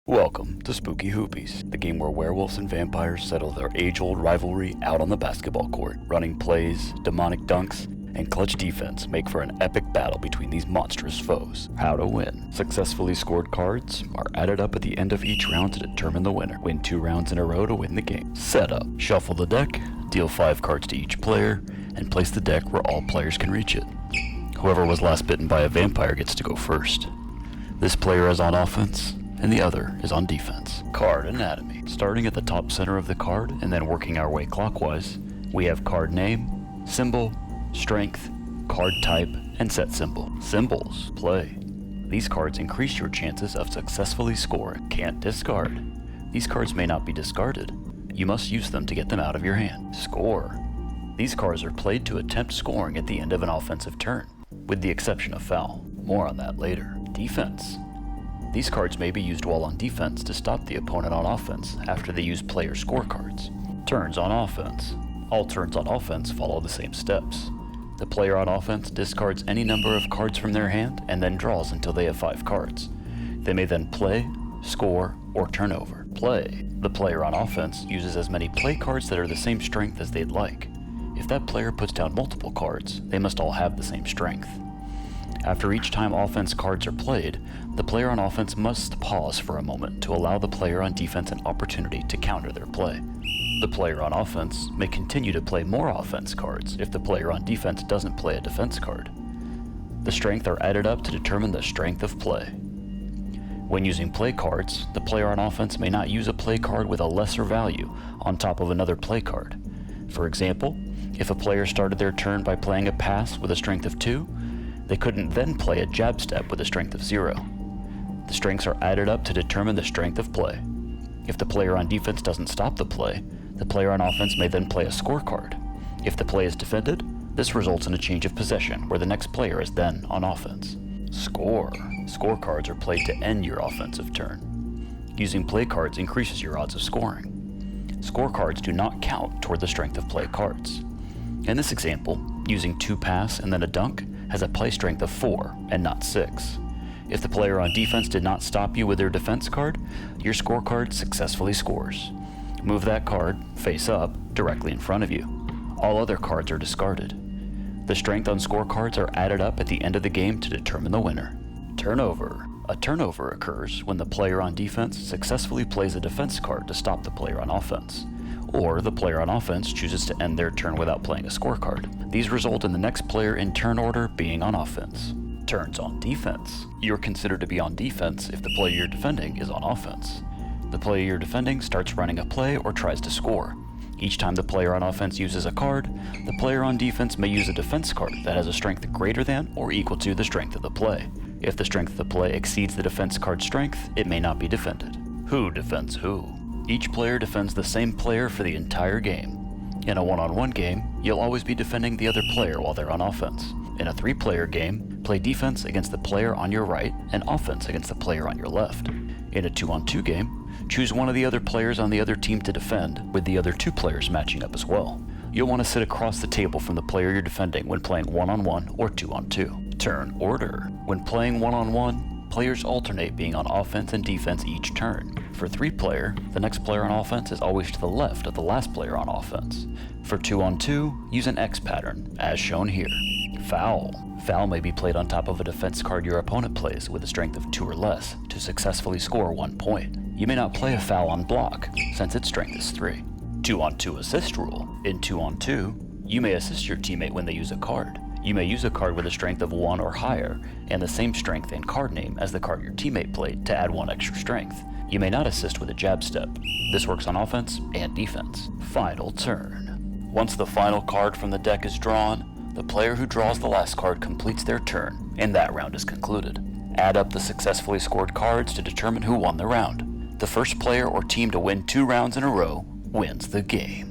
Welcome to Spooky Hoopys, the game where werewolves and vampires settle their age-old rivalry out on the basketball court. Running plays, demonic dunks, and clutch defense make for an epic battle between these monstrous foes. How to win. Successfully scored cards are added up at the end of each round to determine the winner. Win 2 rounds in a row to win the game. Setup. Shuffle the deck, deal 5 cards to each player, and place the deck where all players can reach it. Whoever was last bitten by a vampire gets to go first. This player is on offense, and the other is on defense. Card anatomy. Starting at the top center of the card and then working our way clockwise, we have card name, symbol, strength, card type, and set symbol. Symbols. Play. These cards increase your chances of successfully scoring. Can't discard. These cards may not be discarded. You must use them to get them out of your hand. Score. These cards are played to attempt scoring at the end of an offensive turn, with the exception of foul. More on that later. Defense. These cards may be used while on defense to stop the opponent on offense after they use player scorecards. Turns on offense. All turns on offense follow the same steps. The player on offense discards any number of cards from their hand and then draws until they have 5 cards. They may then play, score, or turn over. Play. The player on offense uses as many play cards that are the same strength as they'd like. If that player puts down multiple cards, they must all have the same strength. After each time offense cards are played, the player on offense must pause for a moment to allow the player on defense an opportunity to counter their play. The player on offense may continue to play more offense cards if the player on defense doesn't play a defense card. The strength are added up to determine the strength of play. When using play cards, the player on offense may not use a play card with a lesser value on top of another play card. For example, if a player started their turn by playing a pass with a strength of 2, they couldn't then play a jab step with a strength of 0. The strengths are added up to determine the strength of play. If the player on defense doesn't stop the play, the player on offense may then play a scorecard. If the play is defended, this results in a change of possession where the next player is then on offense. Score. Scorecards are played to end your offensive turn. Using play cards increases your odds of scoring. Scorecards do not count toward the strength of play cards. In this example, using 2 pass and then a dunk has a play strength of 4 and not 6. If the player on defense did not stop you with their defense card, your scorecard successfully scores. Move that card, face up, directly in front of you. All other cards are discarded. The strength on scorecards are added up at the end of the game to determine the winner. Turnover. A turnover occurs when the player on defense successfully plays a defense card to stop the player on offense, or the player on offense chooses to end their turn without playing a scorecard. These result in the next player in turn order being on offense. Turns on defense. You're considered to be on defense if the player you're defending is on offense. The player you're defending starts running a play or tries to score. Each time the player on offense uses a card, the player on defense may use a defense card that has a strength greater than or equal to the strength of the play. If the strength of the play exceeds the defense card's strength, it may not be defended. Who defends who? Each player defends the same player for the entire game. In a one-on-one game, you'll always be defending the other player while they're on offense. In a 3-player game, play defense against the player on your right and offense against the player on your left. In a 2-on-2 game, choose one of the other players on the other team to defend, with the other 2 players matching up as well. You'll want to sit across the table from the player you're defending when playing 1-on-1 or 2-on-2. Turn order. When playing 1-on-1, players alternate being on offense and defense each turn. For 3-player, the next player on offense is always to the left of the last player on offense. For 2-on-2, use an X pattern, as shown here. Foul. Foul may be played on top of a defense card your opponent plays with a strength of 2 or less to successfully score 1 point. You may not play a foul on block, since its strength is 3. 2-on-2 assist rule. In 2-on-2, you may assist your teammate when they use a card. You may use a card with a strength of 1 or higher, and the same strength and card name as the card your teammate played to add 1 extra strength. You may not assist with a jab step. This works on offense and defense. Final turn. Once the final card from the deck is drawn, the player who draws the last card completes their turn, and that round is concluded. Add up the successfully scored cards to determine who won the round. The first player or team to win 2 rounds in a row wins the game.